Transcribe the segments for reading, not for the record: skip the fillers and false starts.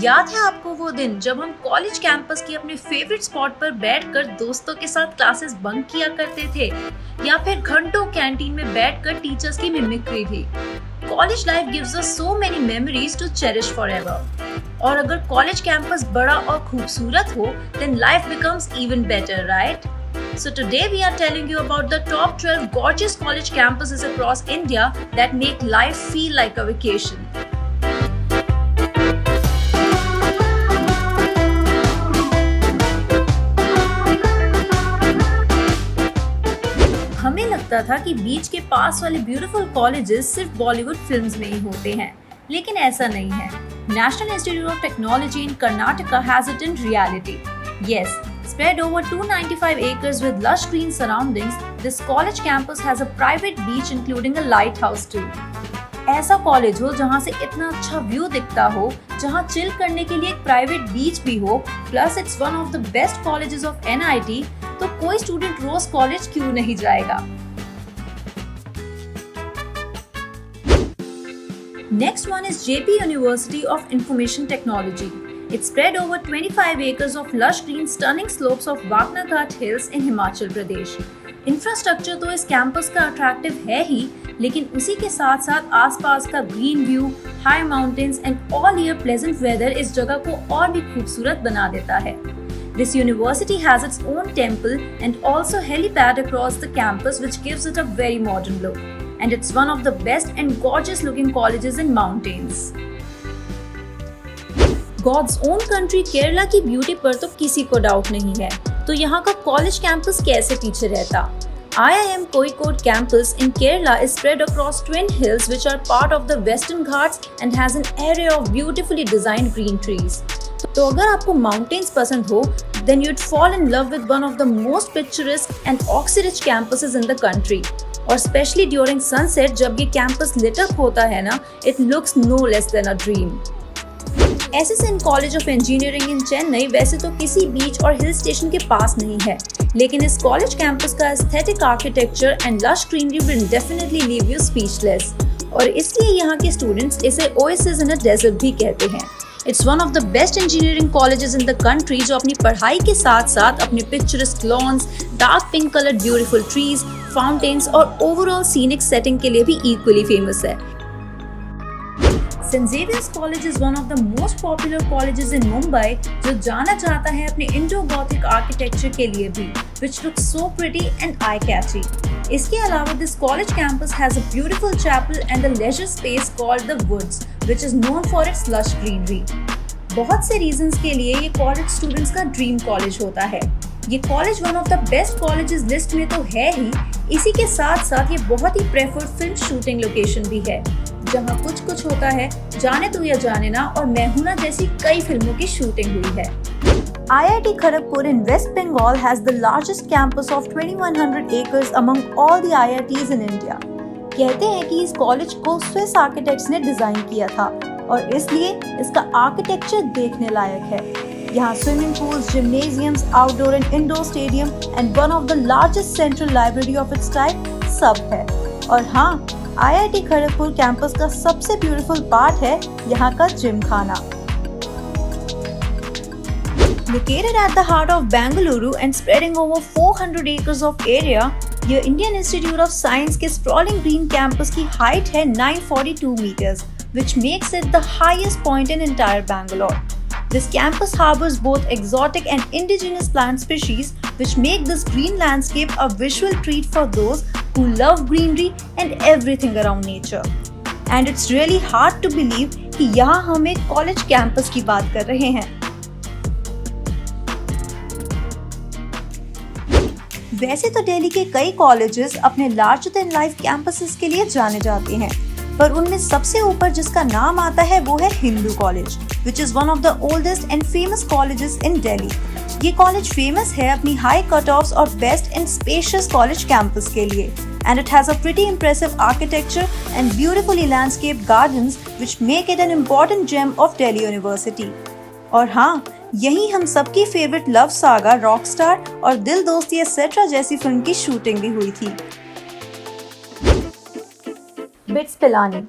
याद है आपको वो दिन जब हम कॉलेज कैंपस की अपने फेवरेट स्पॉट पर बैठकर दोस्तों के साथ क्लासेस बंक किया करते थे या फिर घंटों कैंटीन में बैठकर टीचर्स की मिमिक्री थी। College life gives us so many memories to cherish forever. और अगर कॉलेज कैंपस बड़ा और खूबसूरत हो, then life becomes even better, right? So today we are telling you about the top 12 gorgeous college campuses across India that make life feel like a vacation. हमें लगता था कि बीच के पास वाले ब्यूटीफुल कॉलेजेस सिर्फ बॉलीवुड फिल्म्स में ही होते हैं, लेकिन ऐसा नहीं है। National Institute of Technology in Karnataka has it in reality. Yes, spread over 295 acres with lush green surroundings, this college campus has a private beach including a lighthouse too. ऐसा college हो जहाँ से इतना अच्छा व्यू दिखता हो, जहाँ chill करने के लिए एक प्राइवेट बीच भी हो, plus it's one of the best colleges of NIT, तो कोई स्टूडेंट रोज कॉलेज क्यों नहीं जाएगा। Next one is JP University of Information Technology. It's spread over 25 acres of lush green stunning slopes of Wakna Ghat Hills in Himachal Pradesh. Infrastructure तो इस campus का attractive है ही, लेकिन उसी के साथ साथ आसपास का green view, high mountains and all year pleasant weather इस जगह को और भी खूबसूरत बना देता है। This university has its own temple and also helipad across the campus, which gives it a very modern look. And it's one of the best and gorgeous looking colleges in mountains. God's own country Kerala की beauty पर तो किसी को doubt नहीं है, तो यहाँ का कॉलेज कैंपस कैसे पीछे रहता। IIM Kozhikode campus in Kerala is spread across twin hills which are part of the Western Ghats and has an array of beautifully designed green trees. तो अगर आपको माउंटेन्स पसंद हो, then you'd fall in love with one of the most picturesque and oxy-rich campuses in the country. और specially during sunset जब ये campus lit up होता है ना, it looks no less than a dream. SSN college of engineering in Chennai वैसे तो किसी बीच और हिल स्टेशन के पास नहीं है, लेकिन इस कॉलेज कैंपस का aesthetic architecture and lush greenery will definitely leave you speechless, और इसलिए यहाँ के स्टूडेंट्स इसे ओएसिस इन अ डेजर्ट भी कहते हैं। It's one of the best engineering colleges in the country जो अपनी पढ़ाई के साथ साथ अपने picturesque lawns, dark pink colored beautiful trees, fountains और overall scenic setting के लिए भी equally famous है। St. Xavier's College is one of the most popular colleges in Mumbai जो जाना जाता है अपने Indo-Gothic architecture के लिए भी, which looks so pretty and eye-catchy. इसके अलावा this college campus has a beautiful chapel and a leisure space called the Woods, which is known for its lush greenery. बहुत से reasons के लिए ये college students का dream college होता है। ये college one of the best colleges list में तो है ही, इसी के साथ साथ ये बहुत ही प्रेफर्ड फिल्म शूटिंग लोकेशन भी है, जहाँ कुछ कुछ होता है, जाने तू या जाने ना और मैं हूं ना जैसी कई फिल्मों की शूटिंग हुई है। IIT Kharagpur in West Bengal has the largest campus of 2100 acres among all the IITs in India. कहते हैं कि इस कॉलेज को स्विस आर्किटेक्ट्स ने डिजाइन किया था और इसलिए इसका आर्किटेक्चर देखने लायक है। यहाँ swimming pools, gymnasiums, outdoor and indoor stadium and one of the largest central library of its type सब है। और हाँ, IIT खड़गपुर कैंपस का सबसे ब्यूटीफुल पार्ट है यहाँ का जिम खाना। Located at the heart of Bengaluru and spreading over 400 acres of area, ये Indian Institute of Science के sprawling green campus की height है 942 meters, which makes it the highest point in entire Bangalore. This campus harbors both exotic and indigenous plant species, which make this green landscape a visual treat for those who love greenery and everything around nature. And it's really hard to believe कि यहाँ हम एक college campus की बात कर रहे हैं। वैसे तो दिल्ली के कई कॉलेजेस अपने लार्जर देन लाइफ कैंपसेस के लिए जाने जाते हैं, पर उनमें सबसे ऊपर जिसका नाम आता है वो है Hindu college, which is one of the oldest and famous colleges in Delhi. ये कॉलेज फेमस है अपनी हाई कट-ऑफ्स और best and spacious college campus के लिए, and it has a pretty impressive architecture and beautifully landscaped gardens which make it an important gem of Delhi University. और हाँ, यही हम सबकी फेवरेट लव सागा रॉकस्टार और दिल दोस्ती एटसेट्रा जैसी फिल्म की शूटिंग भी हुई थी। Bits Pilani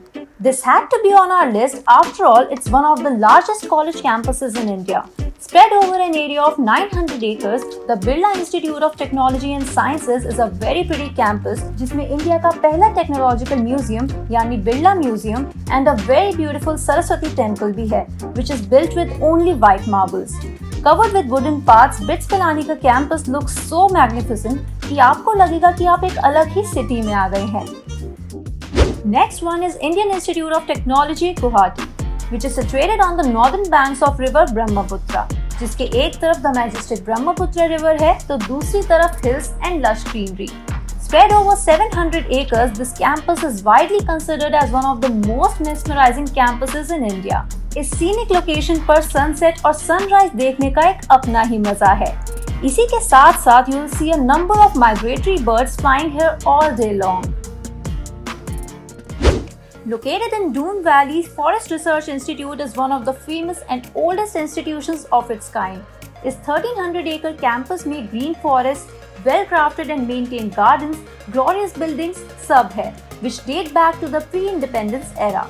This had to be on our list. After all, it's one of the largest college campuses in India. Spread over an area of 900 acres, the Birla Institute of Technology and Sciences is a very pretty campus जिसमें India का पहला technological museum यानी Birla museum and a very beautiful Saraswati temple भी है, which is built with only white marbles. Covered with wooden paths, BITS Pilani का campus looks so magnificent कि आपको लगेगा कि आप एक अलग ही सिटी में आ गए हैं. Next one is Indian Institute of Technology, Guwahati, which is situated on the northern banks of river Brahmaputra, जिसके एक तरफ द मैजेस्टिक ब्रह्मपुत्र रिवर है तो दूसरी तरफ hills and lush greenery. Spread over 700 acres, this campus is widely considered as one of the most mesmerizing campuses in India. इस scenic location पर sunset और sunrise देखने का एक अपना ही मजा है. इसी के साथ साथ you will see a number of migratory birds flying here all day long. Located in Doon Valley, Forest Research Institute is one of the famous and oldest institutions of its kind. इस 1300-acre campus में green forests, well-crafted and maintained gardens, glorious buildings सब है, which date back to the pre-independence era.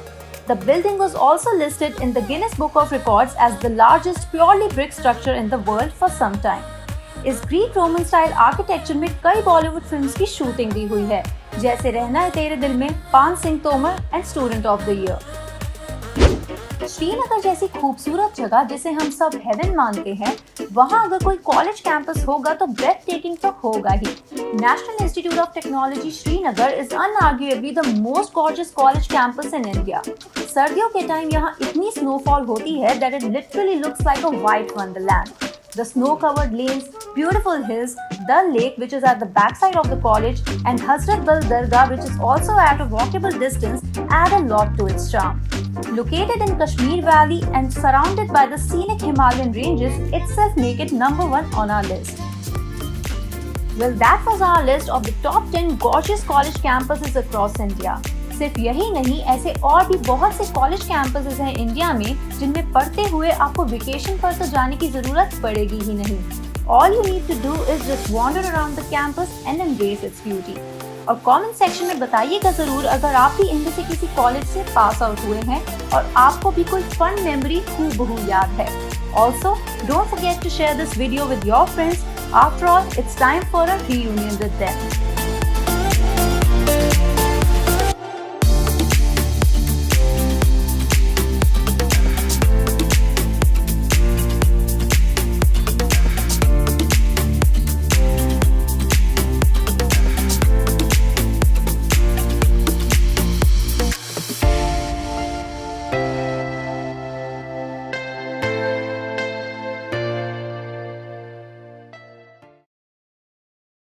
The building was also listed in the Guinness Book of Records as the largest purely brick structure in the world for some time. इस Greek Roman style architecture में कई Bollywood films की shooting भी हुई है, जैसे रहना है तेरे दिल में, पान Singh Tomar and student of the year. Srinagar जैसी खूबसूरत जगह जिसे हम सब हेवन मानते हैं, वहाँ अगर कोई कॉलेज कैंपस होगा तो ब्रेथ टेकिंग तो होगा ही. National institute of technology Srinagar is unarguably the most gorgeous college campus in India. सर्दियों के टाइम यहाँ इतनी स्नोफॉल होती है that it literally looks like a white wonderland. The snow-covered lanes, beautiful hills, Dal Lake which is at the backside of the college and Hazrat Bal Dargah which is also at a walkable distance add a lot to its charm. Located in Kashmir Valley and surrounded by the scenic Himalayan ranges itself make it number 1 on our list. Well, that was our list of the top 10 gorgeous college campuses across India. सिर्फ यही नहीं, ऐसे और भी बहुत से college campuses हैं India में जिनमें पढ़ते हुए आपको वेकेशन पर तो जाने की जरूरत पड़ेगी ही नहीं. All you need to do is just wander around the campus and embrace its beauty. और कमेंट सेक्शन में बताइएगा जरूर अगर आप भी इनमें से किसी कॉलेज से पास आउट हुए हैं और आपको भी कोई फन मेमोरी हूबहू याद है. Also, don't forget to share this video with your friends. After all, it's time for a reunion with them.